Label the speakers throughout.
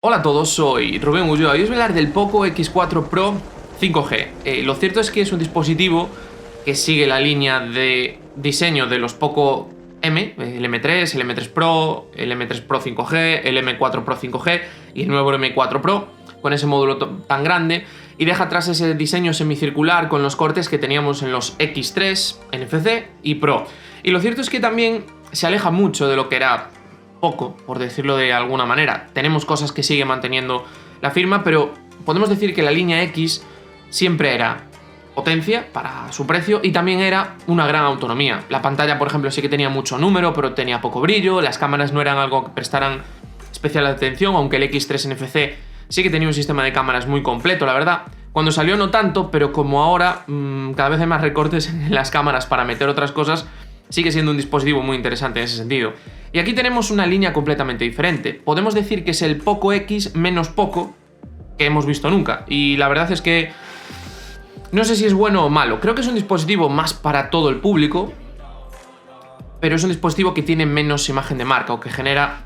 Speaker 1: Hola a todos, soy Rubén Ulloa y os voy a hablar del Poco X4 Pro 5G. Lo cierto es que es un dispositivo que sigue la línea de diseño de los Poco M, el M3, el M3 Pro, el M3 Pro 5G, el M4 Pro 5G y el nuevo M4 Pro, con ese módulo tan grande, y deja atrás ese diseño semicircular con los cortes que teníamos en los X3, NFC y Pro. Y lo cierto es que también se aleja mucho de lo que era Poco, por decirlo de alguna manera. Tenemos cosas que sigue manteniendo la firma, pero podemos decir que la línea X siempre era potencia para su precio y también era una gran autonomía. La pantalla, por ejemplo, sí que tenía mucho número, pero tenía poco brillo, las cámaras no eran algo que prestaran especial atención, aunque el X3 NFC sí que tenía un sistema de cámaras muy completo, la verdad. Cuando salió no tanto, pero como ahora cada vez hay más recortes en las cámaras para meter otras cosas, sigue siendo un dispositivo muy interesante en ese sentido. Y aquí tenemos una línea completamente diferente. Podemos decir que es el Poco X menos Poco que hemos visto nunca. Y la verdad es que no sé si es bueno o malo. Creo que es un dispositivo más para todo el público, pero es un dispositivo que tiene menos imagen de marca o que genera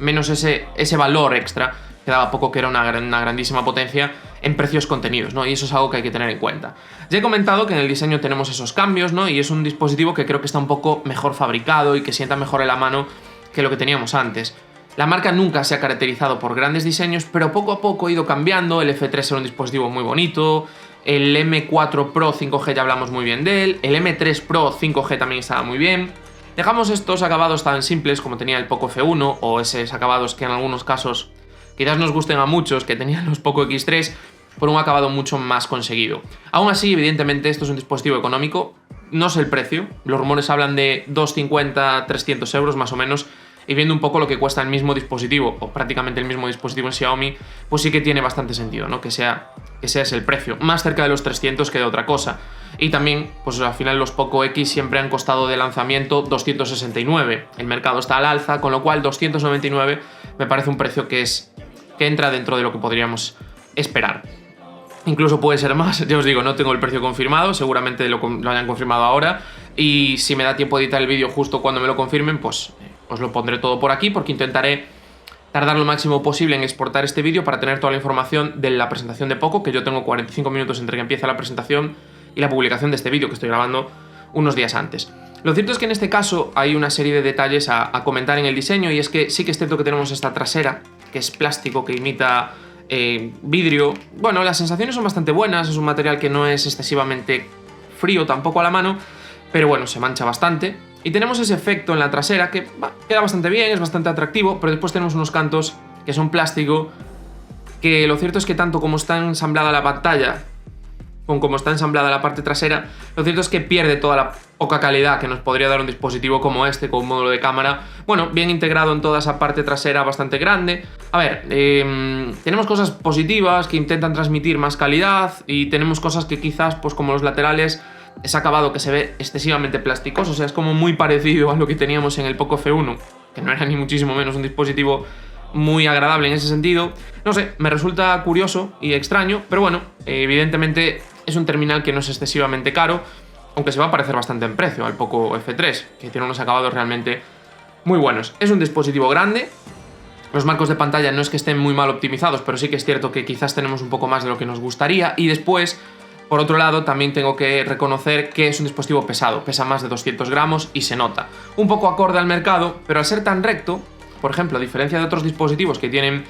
Speaker 1: menos ese valor extra que daba Poco, que era una grandísima potencia en precios contenidos, ¿no? Y eso es algo que hay que tener en cuenta. Ya he comentado que en el diseño tenemos esos cambios, ¿no? Y es un dispositivo que creo que está un poco mejor fabricado y que sienta mejor en la mano que lo que teníamos antes. La marca nunca se ha caracterizado por grandes diseños, pero poco a poco ha ido cambiando. El F3 era un dispositivo muy bonito, el M4 Pro 5G ya hablamos muy bien de él, el M3 Pro 5G también estaba muy bien. Dejamos estos acabados tan simples como tenía el Poco F1 o esos acabados que en algunos casos quizás nos gusten a muchos que tenían los Poco X3, por un acabado mucho más conseguido. Aún así, evidentemente, esto es un dispositivo económico, no sé el precio, los rumores hablan de 250, 300 euros más o menos, y viendo un poco lo que cuesta el mismo dispositivo, o prácticamente el mismo dispositivo en Xiaomi, pues sí que tiene bastante sentido, ¿no? Que sea ese el precio, más cerca de los 300 que de otra cosa. Y también, pues al final los Poco X siempre han costado de lanzamiento 269, el mercado está al alza, con lo cual 299 me parece un precio que entra dentro de lo que podríamos esperar. Incluso puede ser más, ya os digo, no tengo el precio confirmado, seguramente lo hayan confirmado ahora, y si me da tiempo de editar el vídeo justo cuando me lo confirmen, pues os lo pondré todo por aquí, porque intentaré tardar lo máximo posible en exportar este vídeo para tener toda la información de la presentación de Poco, que yo tengo 45 minutos entre que empieza la presentación y la publicación de este vídeo, que estoy grabando unos días antes. Lo cierto es que en este caso hay una serie de detalles a comentar en el diseño, y es que sí que es cierto que tenemos esta trasera, que es plástico, que imita vidrio. Bueno, las sensaciones son bastante buenas, es un material que no es excesivamente frío tampoco a la mano, pero bueno, se mancha bastante. Y tenemos ese efecto en la trasera que queda bastante bien, es bastante atractivo, pero después tenemos unos cantos que son plástico, que lo cierto es que tanto como está ensamblada la pantalla como está ensamblada la parte trasera, lo cierto es que pierde toda la poca calidad que nos podría dar un dispositivo como este, con un módulo de cámara, bueno, bien integrado en toda esa parte trasera bastante grande. A ver, tenemos cosas positivas que intentan transmitir más calidad, y tenemos cosas que quizás, pues como los laterales, ese acabado que se ve excesivamente plasticoso, o sea, es como muy parecido a lo que teníamos en el Poco F1, que no era ni muchísimo menos un dispositivo muy agradable en ese sentido. No sé, me resulta curioso y extraño, pero bueno, evidentemente es un terminal que no es excesivamente caro, aunque se va a parecer bastante en precio al Poco F3, que tiene unos acabados realmente muy buenos. Es un dispositivo grande, los marcos de pantalla no es que estén muy mal optimizados, pero sí que es cierto que quizás tenemos un poco más de lo que nos gustaría. Y después, por otro lado, también tengo que reconocer que es un dispositivo pesado, pesa más de 200 gramos y se nota. Un poco acorde al mercado, pero al ser tan recto, por ejemplo, a diferencia de otros dispositivos que tienen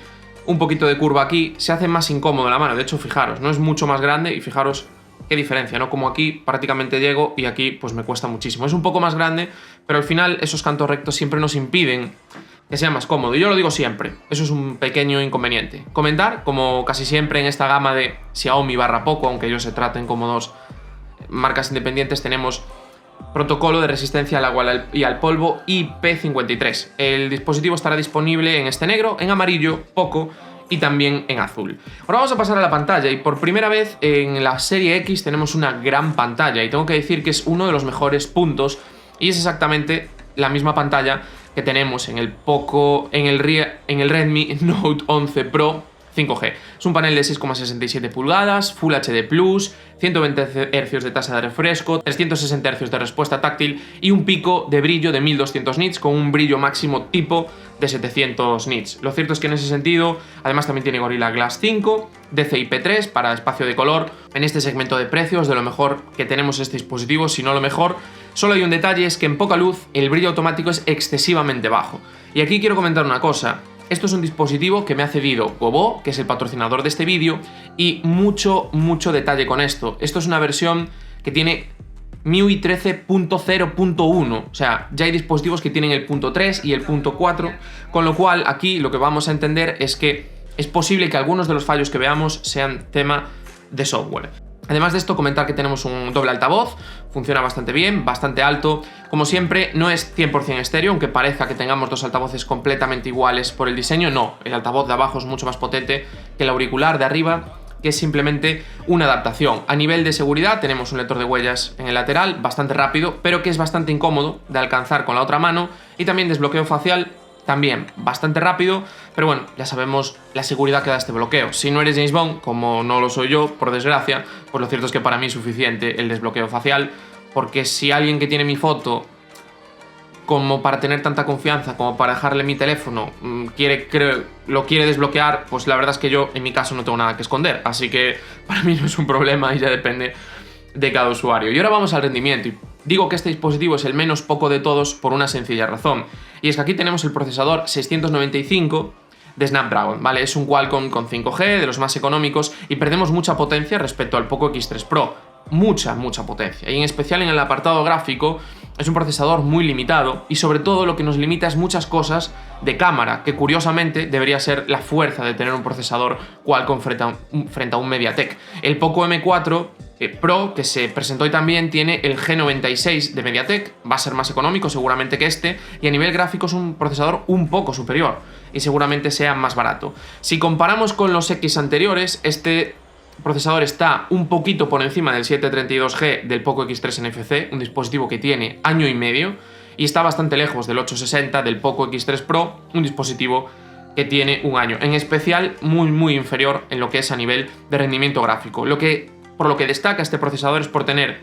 Speaker 1: un poquito de curva aquí, se hace más incómodo en la mano. De hecho, fijaros, no es mucho más grande y fijaros qué diferencia, ¿no? Como aquí prácticamente llego y aquí pues me cuesta muchísimo. Es un poco más grande, pero al final esos cantos rectos siempre nos impiden que sea más cómodo. Y yo lo digo siempre, eso es un pequeño inconveniente. Comentar, como casi siempre en esta gama de Xiaomi barra Poco, aunque ellos se traten como dos marcas independientes, tenemos protocolo de resistencia al agua y al polvo IP53. El dispositivo estará disponible en este negro, en amarillo, Poco, y también en azul. Ahora vamos a pasar a la pantalla, y por primera vez en la serie X tenemos una gran pantalla, y tengo que decir que es uno de los mejores puntos, y es exactamente la misma pantalla que tenemos en el Poco, en el Redmi Note 11 Pro 5G. Es un panel de 6,67 pulgadas, Full HD+, 120 Hz de tasa de refresco, 360 Hz de respuesta táctil y un pico de brillo de 1200 nits con un brillo máximo tipo de 700 nits. Lo cierto es que en ese sentido, además también tiene Gorilla Glass 5, DCI-P3 para espacio de color. En este segmento de precios, de lo mejor que tenemos este dispositivo, si no lo mejor. Solo hay un detalle, es que en poca luz el brillo automático es excesivamente bajo. Y aquí quiero comentar una cosa. Esto es un dispositivo que me ha cedido Gobo, que es el patrocinador de este vídeo, y mucho detalle con esto. Esto es una versión que tiene MIUI 13.0.1, o sea, ya hay dispositivos que tienen el punto 3 y el punto 4, con lo cual aquí lo que vamos a entender es que es posible que algunos de los fallos que veamos sean tema de software. Además de esto, comentar que tenemos un doble altavoz, funciona bastante bien, bastante alto. Como siempre, no es 100% estéreo, aunque parezca que tengamos dos altavoces completamente iguales por el diseño, no. El altavoz de abajo es mucho más potente que el auricular de arriba, que es simplemente una adaptación. A nivel de seguridad, tenemos un lector de huellas en el lateral, bastante rápido, pero que es bastante incómodo de alcanzar con la otra mano, y también desbloqueo facial, también bastante rápido, pero bueno, ya sabemos la seguridad que da este bloqueo. Si no eres James Bond, como no lo soy yo, por desgracia, pues lo cierto es que para mí es suficiente el desbloqueo facial, porque si alguien que tiene mi foto, como para tener tanta confianza, como para dejarle mi teléfono, lo quiere desbloquear, pues la verdad es que yo, en mi caso, no tengo nada que esconder, así que para mí no es un problema y ya depende de cada usuario. Y ahora vamos al rendimiento. Digo que este dispositivo es el menos poco de todos por una sencilla razón, y es que aquí tenemos el procesador 695 de Snapdragon, ¿vale? Es un Qualcomm con 5G, de los más económicos, y perdemos mucha potencia respecto al Poco X3 Pro, mucha potencia, y en especial en el apartado gráfico es un procesador muy limitado, y sobre todo lo que nos limita es muchas cosas de cámara, que curiosamente debería ser la fuerza de tener un procesador Qualcomm frente a un MediaTek. El Poco M4 Pro, que se presentó hoy también, tiene el G96 de MediaTek, va a ser más económico seguramente que este, y a nivel gráfico es un procesador un poco superior, y seguramente sea más barato. Si comparamos con los X anteriores, este procesador está un poquito por encima del 732G del Poco X3 NFC, un dispositivo que tiene año y medio, y está bastante lejos del 860 del Poco X3 Pro, un dispositivo que tiene un año. En especial, muy inferior en lo que es a nivel de rendimiento gráfico. Por lo que destaca este procesador es por tener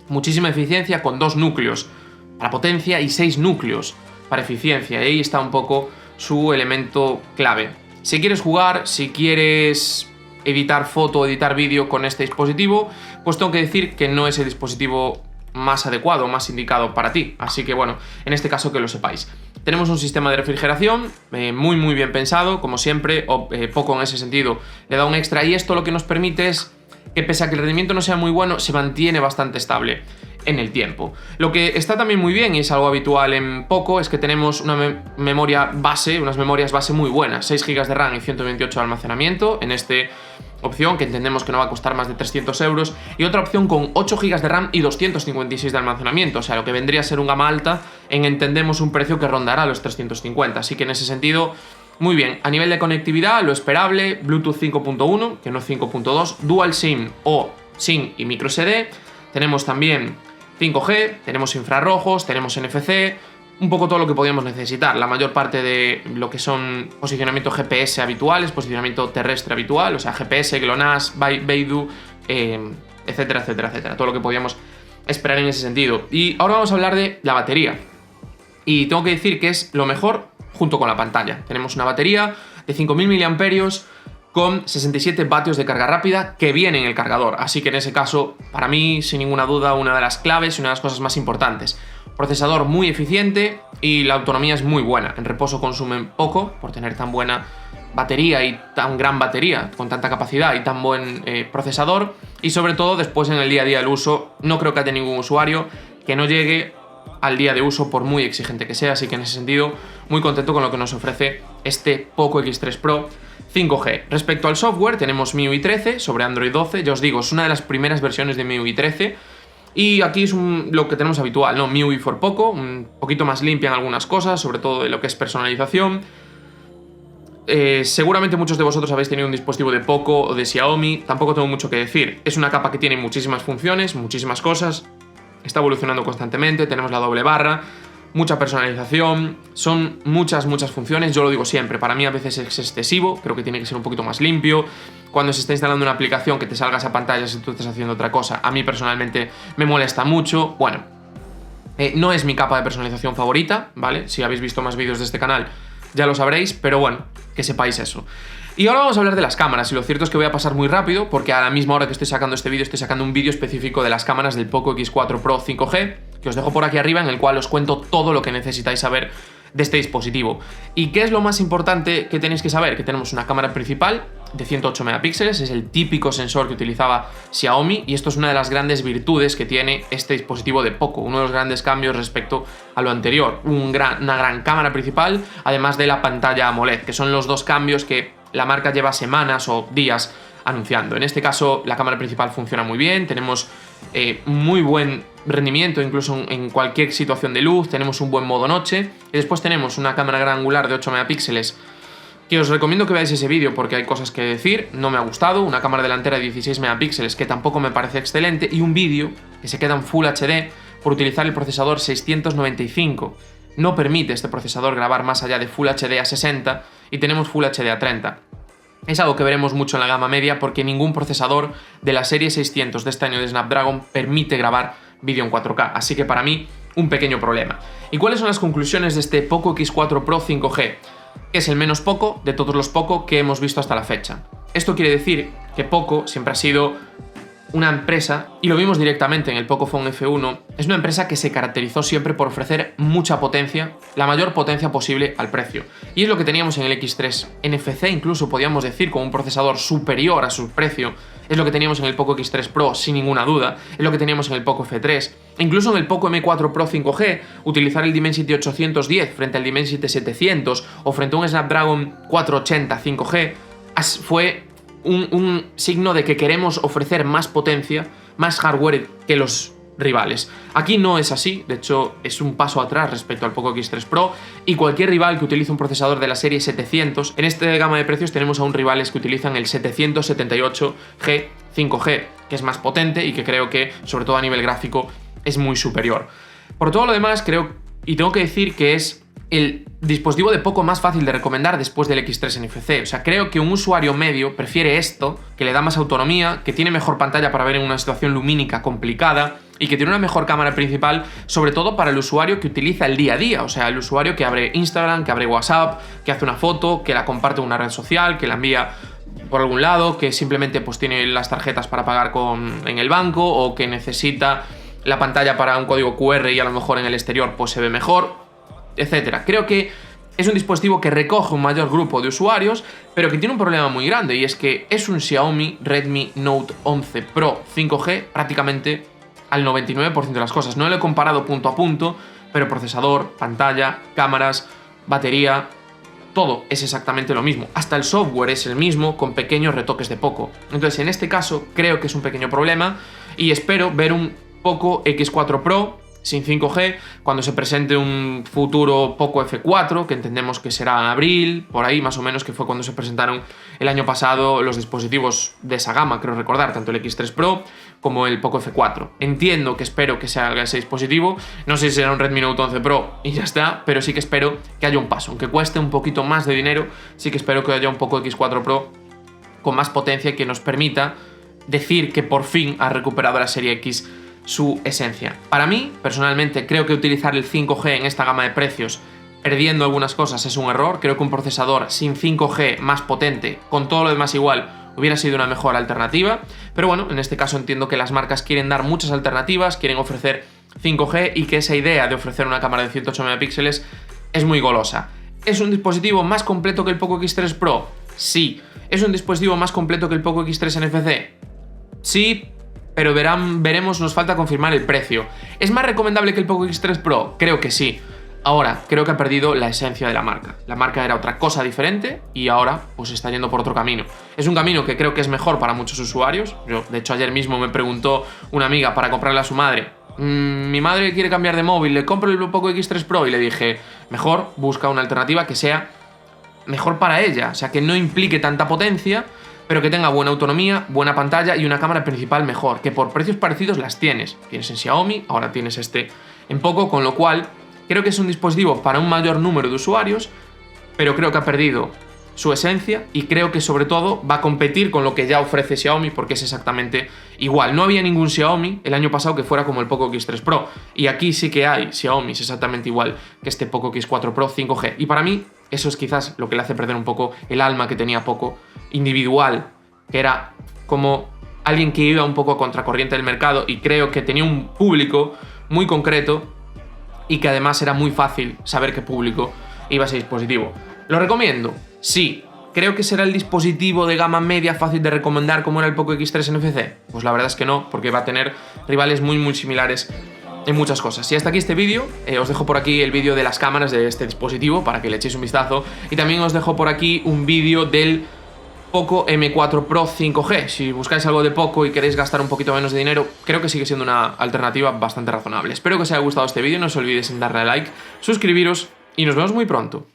Speaker 1: muchísima eficiencia con 2 núcleos para potencia y 6 núcleos para eficiencia. Y ahí está un poco su elemento clave. Si quieres jugar, si quieres editar foto o editar vídeo con este dispositivo, pues tengo que decir que no es el dispositivo más adecuado, más indicado para ti. Así que bueno, en este caso que lo sepáis. Tenemos un sistema de refrigeración muy bien pensado, como siempre, Poco en ese sentido le da un extra, y esto lo que nos permite es que, pese a que el rendimiento no sea muy bueno, se mantiene bastante estable en el tiempo. Lo que está también muy bien, y es algo habitual en Poco, es que tenemos una memoria base, unas memorias base muy buenas, 6 GB de RAM y 128 de almacenamiento en esta opción, que entendemos que no va a costar más de 300 euros, y otra opción con 8 GB de RAM y 256 de almacenamiento, o sea, lo que vendría a ser un gama alta, entendemos un precio que rondará los 350, así que en ese sentido, muy bien. A nivel de conectividad, lo esperable, Bluetooth 5.1, que no 5.2, Dual SIM o SIM y microSD, tenemos también 5G, tenemos infrarrojos, tenemos NFC, un poco todo lo que podíamos necesitar. La mayor parte de lo que son posicionamiento GPS habituales, posicionamiento terrestre habitual, o sea, GPS, GLONASS, Beidou, etcétera. Todo lo que podíamos esperar en ese sentido. Y ahora vamos a hablar de la batería. Y tengo que decir que es lo mejor junto con la pantalla. Tenemos una batería de 5000 mAh con 67 vatios de carga rápida que viene en el cargador. Así que en ese caso, para mí, sin ninguna duda, una de las claves y una de las cosas más importantes. Procesador muy eficiente y la autonomía es muy buena. En reposo consumen poco por tener tan buena batería y tan gran batería, con tanta capacidad y tan buen procesador. Y sobre todo, después en el día a día del uso, no creo que haya ningún usuario que no llegue al día de uso por muy exigente que sea. Así que en ese sentido, muy contento con lo que nos ofrece este Poco X3 Pro 5G. Respecto al software, tenemos MIUI 13 sobre Android 12. Ya os digo, es una de las primeras versiones de MIUI 13. Y aquí es lo que tenemos habitual, ¿no? MIUI for Poco, un poquito más limpia en algunas cosas, sobre todo de lo que es personalización. Seguramente muchos de vosotros habéis tenido un dispositivo de Poco o de Xiaomi, tampoco tengo mucho que decir. Es una capa que tiene muchísimas funciones, muchísimas cosas, está evolucionando constantemente, tenemos la doble barra, mucha personalización, son muchas funciones, yo lo digo siempre, para mí a veces es excesivo, creo que tiene que ser un poquito más limpio. Cuando se está instalando una aplicación que te salga esa pantalla si tú estás haciendo otra cosa, a mí personalmente me molesta mucho. Bueno, no es mi capa de personalización favorita, ¿vale? Si habéis visto más vídeos de este canal ya lo sabréis, pero bueno, que sepáis eso. Y ahora vamos a hablar de las cámaras, y lo cierto es que voy a pasar muy rápido porque a la misma hora que estoy sacando este vídeo estoy sacando un vídeo específico de las cámaras del Poco X4 Pro 5G, que os dejo por aquí arriba, en el cual os cuento todo lo que necesitáis saber de este dispositivo. ¿Y qué es lo más importante que tenéis que saber? Que tenemos una cámara principal de 108 megapíxeles, es el típico sensor que utilizaba Xiaomi, y esto es una de las grandes virtudes que tiene este dispositivo de Poco, uno de los grandes cambios respecto a lo anterior, una gran cámara principal, además de la pantalla AMOLED, que son los dos cambios que la marca lleva semanas o días anunciando. En este caso la cámara principal funciona muy bien, tenemos muy buen rendimiento incluso en cualquier situación de luz, tenemos un buen modo noche, y después tenemos una cámara gran angular de 8 megapíxeles que os recomiendo que veáis ese vídeo porque hay cosas que decir, no me ha gustado, una cámara delantera de 16 megapíxeles que tampoco me parece excelente, y un vídeo que se queda en Full HD por utilizar el procesador 695. No permite este procesador grabar más allá de Full HD a 60 y tenemos Full HD a 30. Es algo que veremos mucho en la gama media porque ningún procesador de la serie 600 de este año de Snapdragon permite grabar vídeo en 4K, así que para mí un pequeño problema. ¿Y cuáles son las conclusiones de este Poco X4 Pro 5G? Es el menos Poco de todos los Poco que hemos visto hasta la fecha. Esto quiere decir que Poco siempre ha sido una empresa, y lo vimos directamente en el Pocophone F1, es una empresa que se caracterizó siempre por ofrecer mucha potencia, la mayor potencia posible al precio. Y es lo que teníamos en el X3 NFC, incluso podríamos decir con un procesador superior a su precio, es lo que teníamos en el Poco X3 Pro sin ninguna duda, es lo que teníamos en el Poco F3, incluso en el Poco M4 Pro 5G, utilizar el Dimensity 810 frente al Dimensity 700 o frente a un Snapdragon 480 5G fue un signo de que queremos ofrecer más potencia, más hardware que los rivales. Aquí no es así, de hecho es un paso atrás respecto al Poco X3 Pro, y cualquier rival que utilice un procesador de la serie 700, en esta gama de precios tenemos aún rivales que utilizan el 778G 5G, que es más potente y que creo que, sobre todo a nivel gráfico, es muy superior. Por todo lo demás, creo, y tengo que decir que es el dispositivo de Poco más fácil de recomendar después del X3 NFC. O sea, creo que un usuario medio prefiere esto, que le da más autonomía, que tiene mejor pantalla para ver en una situación lumínica complicada y que tiene una mejor cámara principal, sobre todo para el usuario que utiliza el día a día. O sea, el usuario que abre Instagram, que abre WhatsApp, que hace una foto, que la comparte en una red social, que la envía por algún lado, que simplemente pues tiene las tarjetas para pagar en el banco, o que necesita la pantalla para un código QR y a lo mejor en el exterior pues se ve mejor, etcétera. Creo que es un dispositivo que recoge un mayor grupo de usuarios, pero que tiene un problema muy grande, y es que es un Xiaomi Redmi Note 11 Pro 5G prácticamente al 99% de las cosas. No lo he comparado punto a punto, pero procesador, pantalla, cámaras, batería, todo es exactamente lo mismo. Hasta el software es el mismo, con pequeños retoques de Poco. Entonces, en este caso, creo que es un pequeño problema, y espero ver un Poco X4 Pro sin 5G, cuando se presente un futuro Poco F4, que entendemos que será en abril, por ahí más o menos, que fue cuando se presentaron el año pasado los dispositivos de esa gama, creo recordar, tanto el X3 Pro como el Poco F4. Entiendo que espero que salga ese dispositivo, no sé si será un Redmi Note 11 Pro y ya está, pero sí que espero que haya un paso, aunque cueste un poquito más de dinero, sí que espero que haya un Poco X4 Pro con más potencia y que nos permita decir que por fin ha recuperado la serie X su esencia. Para mí, personalmente, creo que utilizar el 5G en esta gama de precios, perdiendo algunas cosas, es un error. Creo que un procesador sin 5G más potente, con todo lo demás igual, hubiera sido una mejor alternativa. Pero bueno, en este caso entiendo que las marcas quieren dar muchas alternativas, quieren ofrecer 5G, y que esa idea de ofrecer una cámara de 108 megapíxeles es muy golosa. ¿Es un dispositivo más completo que el Poco X3 Pro? Sí. ¿Es un dispositivo más completo que el Poco X3 NFC? Sí, pero veremos, nos falta confirmar el precio. ¿Es más recomendable que el Poco X3 Pro? Creo que sí. Ahora, creo que ha perdido la esencia de la marca. La marca era otra cosa diferente y ahora pues está yendo por otro camino. Es un camino que creo que es mejor para muchos usuarios. Yo, de hecho, ayer mismo me preguntó una amiga para comprarle a su madre: mi madre quiere cambiar de móvil, ¿le compro el Poco X3 Pro? Y le dije, mejor busca una alternativa que sea mejor para ella, o sea, que no implique tanta potencia, pero que tenga buena autonomía, buena pantalla y una cámara principal mejor, que por precios parecidos las tienes. Tienes en Xiaomi, ahora tienes este en Poco, con lo cual Creo que es un dispositivo para un mayor número de usuarios, pero creo que ha perdido su esencia y creo que sobre todo va a competir con lo que ya ofrece Xiaomi porque es exactamente igual. No había ningún Xiaomi el año pasado que fuera como el Poco X3 Pro y aquí sí que hay Xiaomi exactamente igual que este Poco X4 Pro 5G y para mí eso es quizás lo que le hace perder un poco el alma que tenía Poco individual, que era como alguien que iba un poco a contracorriente del mercado y creo que tenía un público muy concreto y que además era muy fácil saber qué público iba a ese dispositivo. ¿Lo recomiendo? Sí. ¿Creo que será el dispositivo de gama media fácil de recomendar como era el Poco X3 NFC? Pues la verdad es que no, porque va a tener rivales muy similares en muchas cosas. Y hasta aquí este vídeo, os dejo por aquí el vídeo de las cámaras de este dispositivo para que le echéis un vistazo y también os dejo por aquí un vídeo del Poco M4 Pro 5G. Si buscáis algo de Poco y queréis gastar un poquito menos de dinero, creo que sigue siendo una alternativa bastante razonable. Espero que os haya gustado este vídeo, no os olvidéis en darle a like, suscribiros y nos vemos muy pronto.